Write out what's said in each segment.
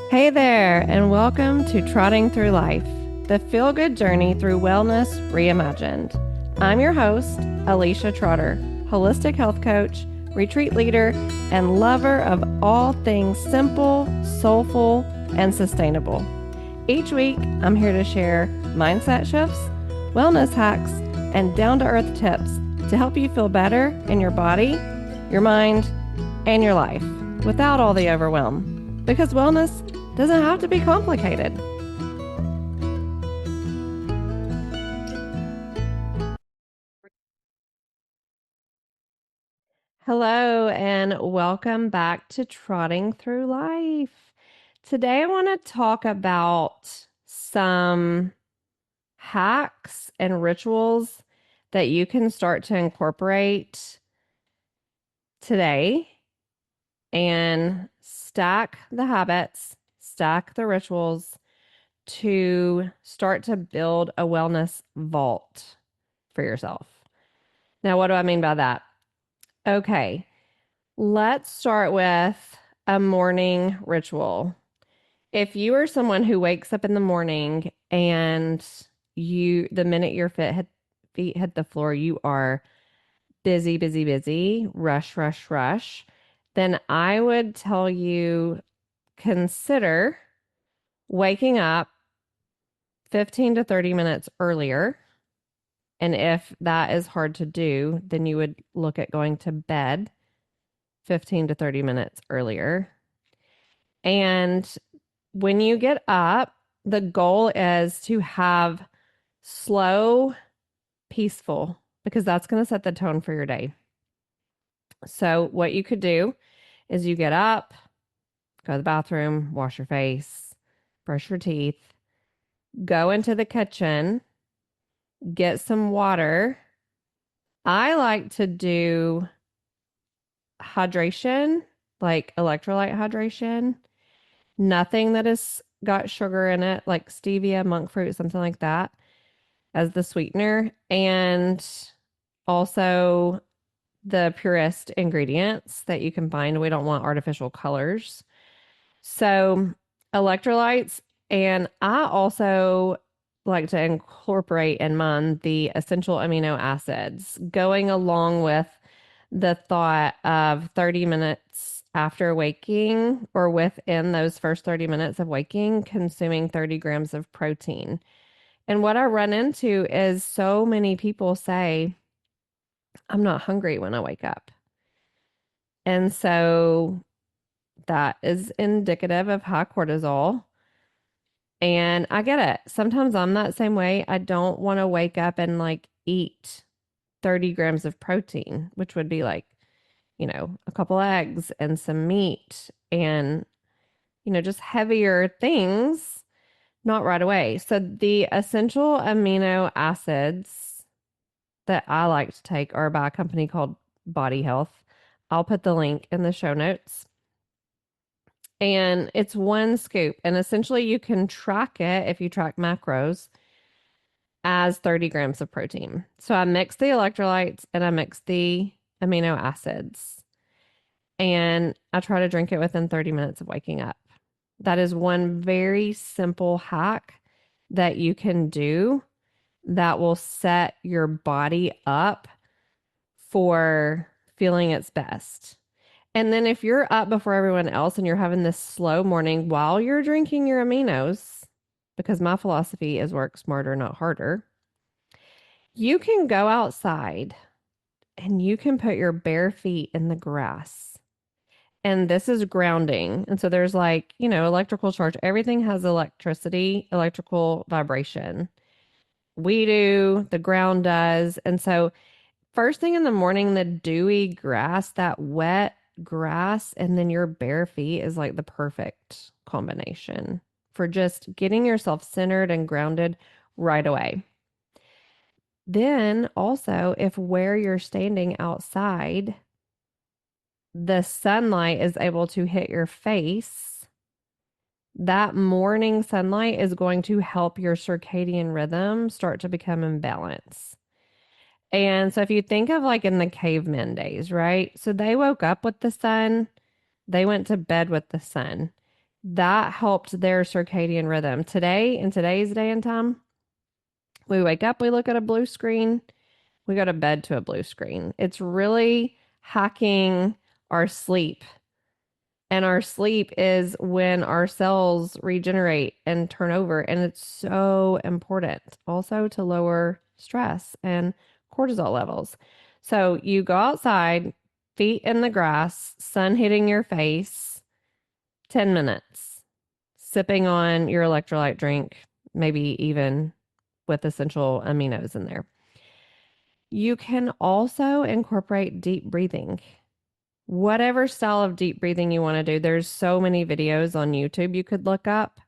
Hey there, and welcome to Trotting Through Life, the feel good journey through wellness reimagined. I'm your host, Alicia Trotter, holistic health coach, retreat leader, and lover of all things simple, soulful, and sustainable. Each week, I'm here to share mindset shifts, wellness hacks, and down to earth tips to help you feel better in your body, your mind, and your life without all the overwhelm. Because wellness doesn't have to be complicated. Hello, and welcome back to Trotting Through Life. Today, I want to talk about some hacks and rituals that you can start to incorporate today and stack the habits, stack the rituals to start to build a wellness vault for yourself. Now, what do I mean by that? Okay, let's start with a morning ritual. If you are someone who wakes up in the morning and the minute your feet hit the floor, you are busy, busy, busy, rush, rush, rush, then I would tell you consider waking up 15 to 30 minutes earlier. And if that is hard to do, then you would look at going to bed 15 to 30 minutes earlier. And when you get up, the goal is to have slow, peaceful, because that's going to set the tone for your day. So, what you could do is you get up, go to the bathroom, wash your face, brush your teeth, go into the kitchen, get some water. I like to do hydration, like electrolyte hydration. Nothing that has got sugar in it, like stevia, monk fruit, something like that, as the sweetener. And also the purest ingredients that you can find. We don't want artificial colors. So, electrolytes. And I also like to incorporate in mine the essential amino acids, going along with the thought of 30 minutes after waking or within those first 30 minutes of waking, consuming 30 grams of protein. And what I run into is so many people say, I'm not hungry when I wake up. And so that is indicative of high cortisol. And I get it. Sometimes I'm that same way. I don't want to wake up and like eat 30 grams of protein, which would be like, a couple eggs and some meat and, just heavier things, not right away. So the essential amino acids that I like to take are by a company called Body Health. I'll put the link in the show notes. And it's one scoop. And essentially, you can track it if you track macros as 30 grams of protein. So I mix the electrolytes and I mix the amino acids. And I try to drink it within 30 minutes of waking up. That is one very simple hack that you can do that will set your body up for feeling its best. And then if you're up before everyone else and you're having this slow morning while you're drinking your aminos, because my philosophy is work smarter, not harder, you can go outside and you can put your bare feet in the grass. And this is grounding. And so there's like, electrical charge. Everything has electricity, electrical vibration. We do, the ground does. And so first thing in the morning, the dewy grass, that wet grass, and then your bare feet is like the perfect combination for just getting yourself centered and grounded right away. Then also, if where you're standing outside, the sunlight is able to hit your face, that morning sunlight is going to help your circadian rhythm start to become in balance. And so if you think of like in the caveman days, right? So they woke up with the sun, they went to bed with the sun. That helped their circadian rhythm. Today, in today's day and time, we wake up, we look at a blue screen, we go to bed to a blue screen. It's really hacking our sleep. And our sleep is when our cells regenerate and turn over. And it's so important also to lower stress and cortisol levels. So you go outside, feet in the grass, sun hitting your face, 10 minutes, sipping on your electrolyte drink, maybe even with essential aminos in there. You can also incorporate deep breathing. Whatever style of deep breathing you want to do, there's so many videos on YouTube you could look up.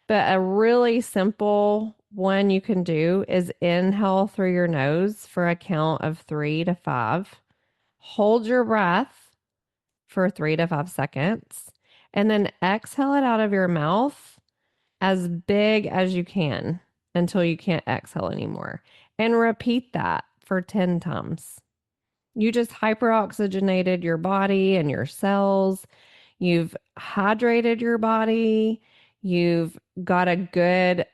But a really simple one you can do is inhale through your nose for a count of 3 to 5. Hold your breath for 3 to 5 seconds, and then exhale it out of your mouth as big as you can until you can't exhale anymore. And repeat that for 10 times. You just hyperoxygenated your body and your cells. You've hydrated your body. You've got a good,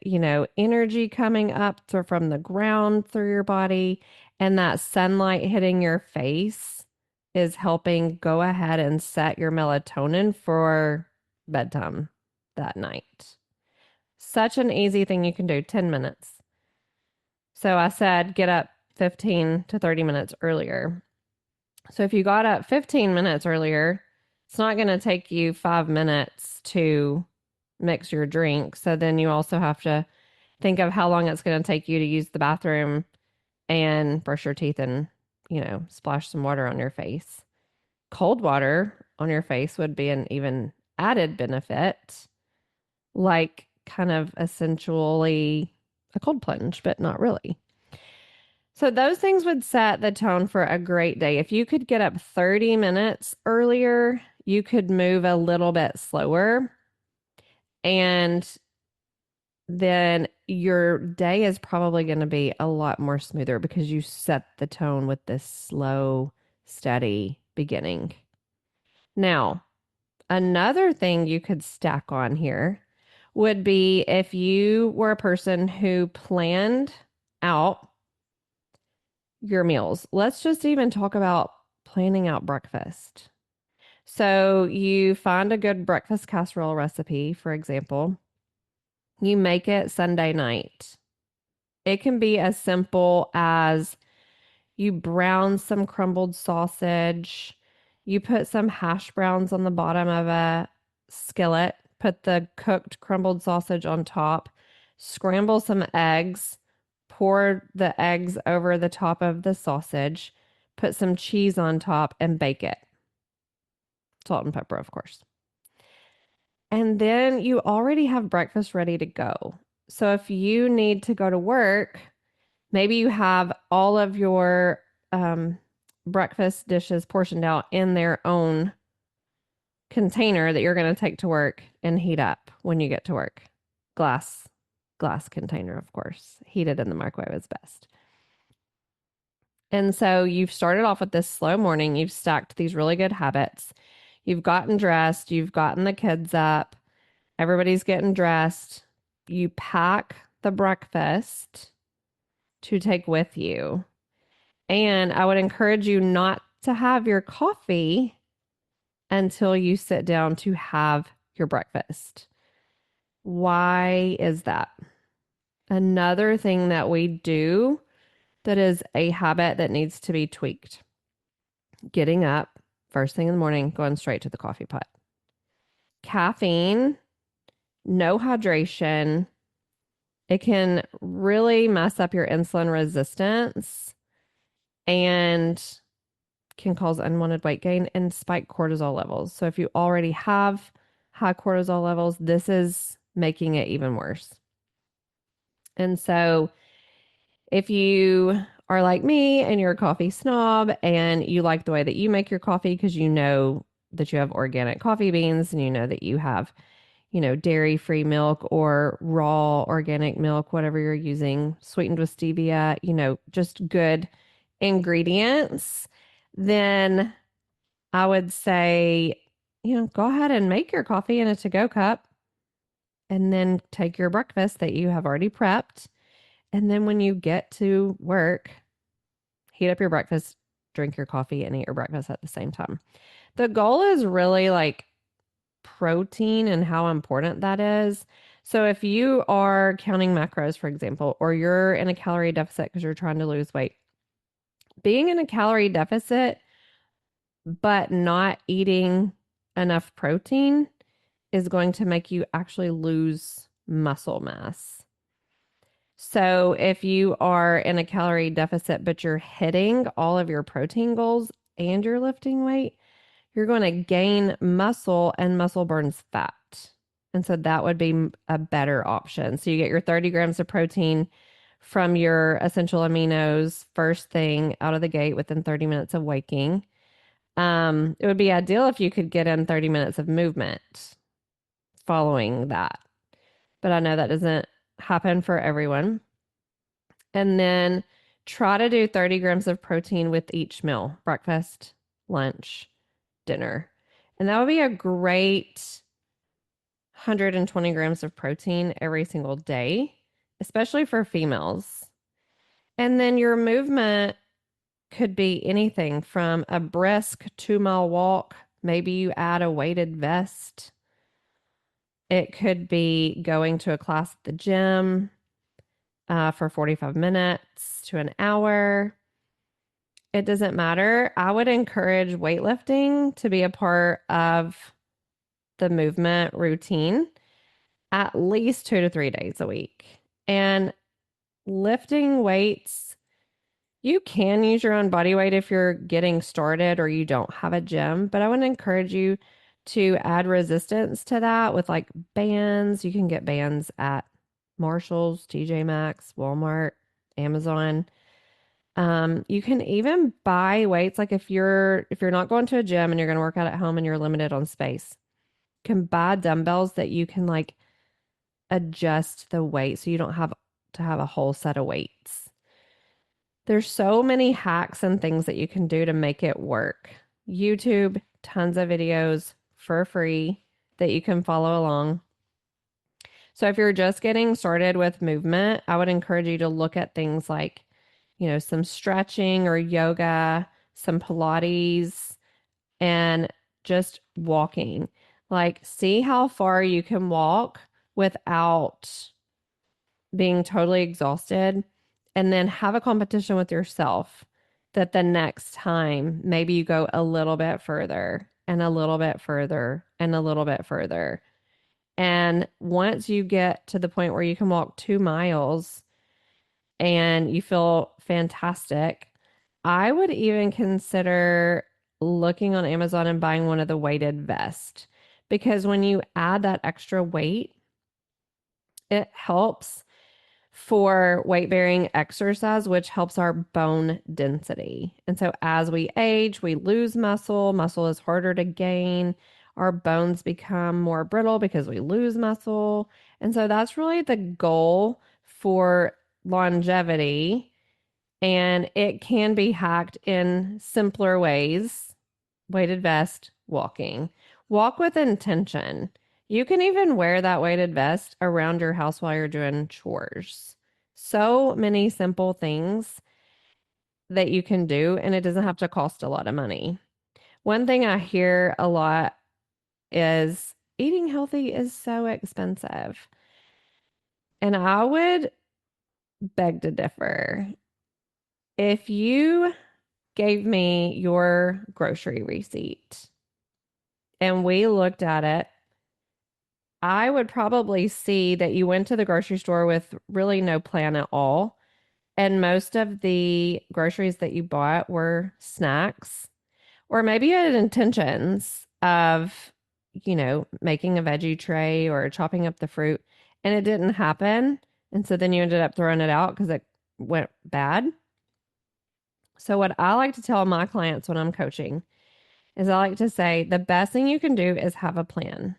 energy coming up from the ground through your body. And that sunlight hitting your face is helping go ahead and set your melatonin for bedtime that night. Such an easy thing you can do, 10 minutes. So I said get up 15 to 30 minutes earlier. So if you got up 15 minutes earlier, it's not going to take you 5 minutes to mix your drink. So then you also have to think of how long it's going to take you to use the bathroom and brush your teeth and, splash some water on your face. Cold water on your face would be an even added benefit, like kind of essentially a cold plunge, but not really. So those things would set the tone for a great day. If you could get up 30 minutes earlier, you could move a little bit slower, and then your day is probably going to be a lot more smoother because you set the tone with this slow, steady beginning. Now, another thing you could stack on here would be if you were a person who planned out your meals. Let's just even talk about planning out breakfast. So you find a good breakfast casserole recipe, for example. You make it Sunday night. It can be as simple as you brown some crumbled sausage, you put some hash browns on the bottom of a skillet, put the cooked crumbled sausage on top, scramble some eggs, pour the eggs over the top of the sausage, put some cheese on top, and bake it. Salt and pepper, of course. And then you already have breakfast ready to go. So if you need to go to work, maybe you have all of your breakfast dishes portioned out in their own container that you're going to take to work and heat up when you get to work. Glass container, of course. Heated in the microwave is best. And so you've started off with this slow morning. You've stacked these really good habits. You've gotten dressed. You've gotten the kids up. Everybody's getting dressed. You pack the breakfast to take with you. And I would encourage you not to have your coffee until you sit down to have your breakfast. Why is that? Another thing that we do that is a habit that needs to be tweaked. Getting up first thing in the morning, going straight to the coffee pot. Caffeine, no hydration. It can really mess up your insulin resistance and can cause unwanted weight gain and spike cortisol levels. So if you already have high cortisol levels, this is making it even worse. And so if you are like me and you're a coffee snob and you like the way that you make your coffee because you know that you have organic coffee beans and you know that you have, dairy-free milk or raw organic milk, whatever you're using, sweetened with stevia, just good ingredients, then I would say go ahead and make your coffee in a to-go cup and then take your breakfast that you have already prepped. And then when you get to work, heat up your breakfast, drink your coffee, and eat your breakfast at the same time. The goal is really like protein and how important that is. So if you are counting macros, for example, or you're in a calorie deficit because you're trying to lose weight, being in a calorie deficit but not eating enough protein is going to make you actually lose muscle mass. So if you are in a calorie deficit, but you're hitting all of your protein goals and you're lifting weight, you're going to gain muscle and muscle burns fat. And so that would be a better option. So you get your 30 grams of protein from your essential aminos first thing out of the gate within 30 minutes of waking. It would be ideal if you could get in 30 minutes of movement following that. But I know that doesn't happen for everyone. And then try to do 30 grams of protein with each meal, breakfast, lunch, dinner. And that would be a great 120 grams of protein every single day, especially for females. And then your movement could be anything from a brisk 2 mile walk. Maybe you add a weighted vest. It could be going to a class at the gym for 45 minutes to an hour. It doesn't matter. I would encourage weightlifting to be a part of the movement routine at least 2 to 3 days a week. And lifting weights, you can use your own body weight if you're getting started or you don't have a gym, but I would encourage you to add resistance to that with like bands. You can get bands at Marshall's, TJ Maxx, Walmart, Amazon. You can even buy weights like if you're not going to a gym and you're going to work out at home and you're limited on space, you can buy dumbbells that you can like adjust the weight so you don't have to have a whole set of weights. There's so many hacks and things that you can do to make it work. YouTube, tons of videos for free that you can follow along. So if you're just getting started with movement, I would encourage you to look at things like, some stretching or yoga, some Pilates, and just walking. Like, see how far you can walk without being totally exhausted, and then have a competition with yourself that the next time maybe you go a little bit further and a little bit further and a little bit further. And once you get to the point where you can walk 2 miles and you feel fantastic, I would even consider looking on Amazon and buying one of the weighted vests because when you add that extra weight, it helps for weight bearing exercise, which helps our bone density. And so as we age, we lose muscle. Muscle is harder to gain. Our bones become more brittle because we lose muscle. And so that's really the goal for longevity. And it can be hacked in simpler ways. Weighted vest, walking. Walk with intention. You can even wear that weighted vest around your house while you're doing chores. So many simple things that you can do, and it doesn't have to cost a lot of money. One thing I hear a lot is eating healthy is so expensive. And I would beg to differ. If you gave me your grocery receipt and we looked at it, I would probably see that you went to the grocery store with really no plan at all. And most of the groceries that you bought were snacks, or maybe you had intentions of, making a veggie tray or chopping up the fruit, and it didn't happen. And so then you ended up throwing it out because it went bad. So, what I like to tell my clients when I'm coaching is I like to say the best thing you can do is have a plan.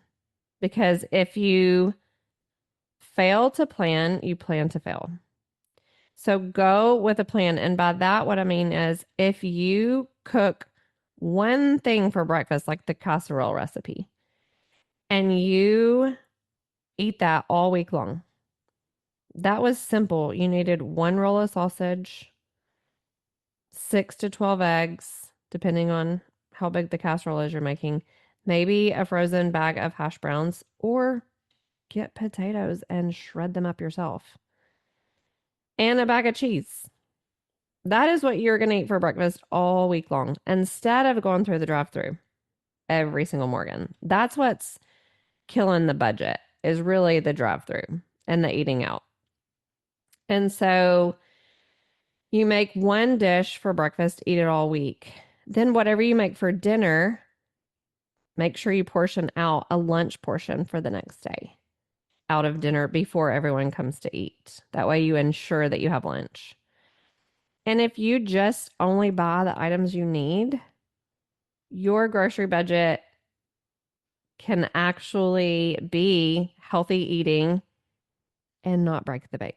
Because if you fail to plan, you plan to fail. So go with a plan. And by that, what I mean is if you cook one thing for breakfast, like the casserole recipe, and you eat that all week long. That was simple. You needed one roll of sausage, 6 to 12 eggs, depending on how big the casserole is you're making, maybe a frozen bag of hash browns, or get potatoes and shred them up yourself, and a bag of cheese. That is what you're going to eat for breakfast all week long instead of going through the drive-through every single morning. That's what's killing the budget, is really the drive-through and the eating out. And so you make one dish for breakfast, eat it all week. Then whatever you make for dinner, make sure you portion out a lunch portion for the next day out of dinner before everyone comes to eat. That way you ensure that you have lunch. And if you just only buy the items you need, your grocery budget can actually be healthy eating and not break the bank.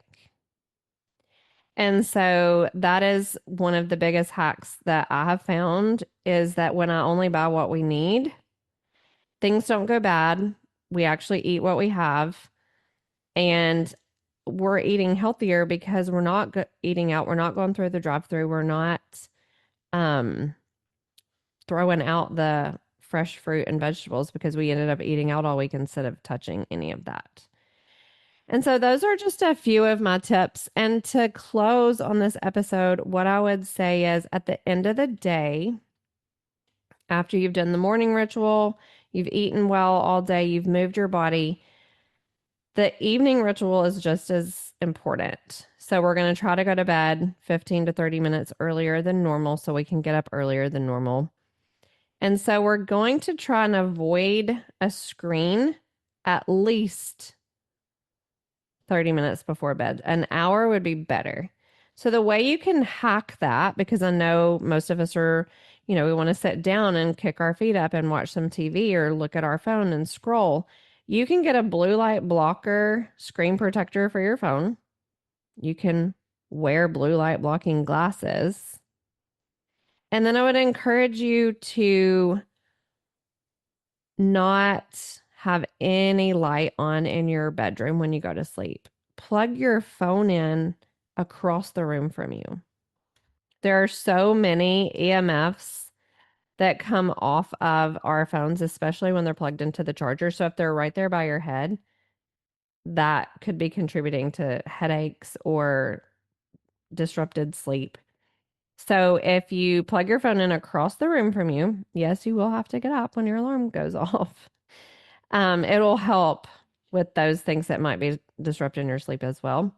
And so that is one of the biggest hacks that I have found, is that when I only buy what we need, things don't go bad. We actually eat what we have, and we're eating healthier because we're not eating out. We're not going through the drive-through. We're not throwing out the fresh fruit and vegetables because we ended up eating out all week instead of touching any of that. And so those are just a few of my tips. And to close on this episode, what I would say is, at the end of the day, after you've done the morning ritual, you've eaten well all day, you've moved your body, the evening ritual is just as important. So we're going to try to go to bed 15 to 30 minutes earlier than normal so we can get up earlier than normal. And so we're going to try and avoid a screen at least 30 minutes before bed. An hour would be better. So the way you can hack that, because I know most of us are, we want to sit down and kick our feet up and watch some TV or look at our phone and scroll. You can get a blue light blocker screen protector for your phone. You can wear blue light blocking glasses. And then I would encourage you to not have any light on in your bedroom when you go to sleep. Plug your phone in across the room from you. There are so many EMFs that come off of our phones, especially when they're plugged into the charger. So if they're right there by your head, that could be contributing to headaches or disrupted sleep. So if you plug your phone in across the room from you, yes, you will have to get up when your alarm goes off. It'll help with those things that might be disrupting your sleep as well.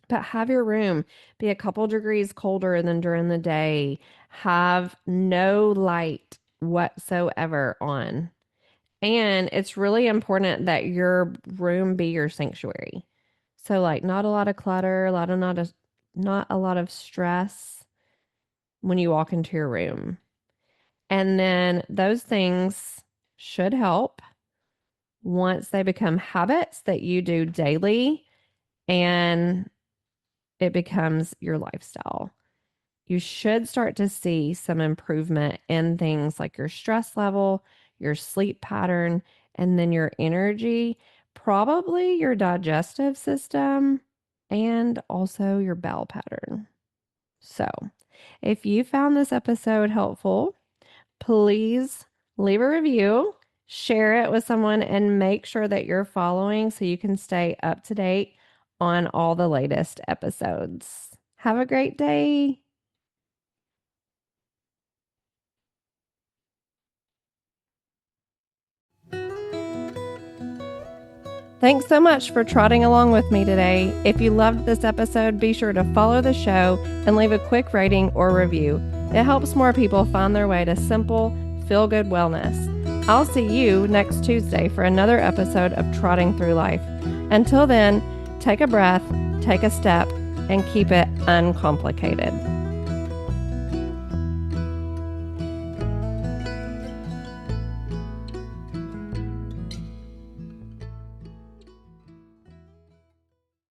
But have your room be a couple degrees colder than during the day. Have no light whatsoever on. And it's really important that your room be your sanctuary. So like not a lot of clutter, not a lot of stress when you walk into your room. And then those things should help once they become habits that you do daily and it becomes your lifestyle. You should start to see some improvement in things like your stress level, your sleep pattern, and then your energy, probably your digestive system, and also your bowel pattern. So, if you found this episode helpful, please leave a review, share it with someone, and make sure that you're following so you can stay up to date on all the latest episodes. Have a great day. Thanks so much for trotting along with me today. If you loved this episode, be sure to follow the show and leave a quick rating or review. It helps more people find their way to simple, feel-good wellness. I'll see you next Tuesday for another episode of Trotting Through Life. Until then, take a breath, take a step, and keep it uncomplicated.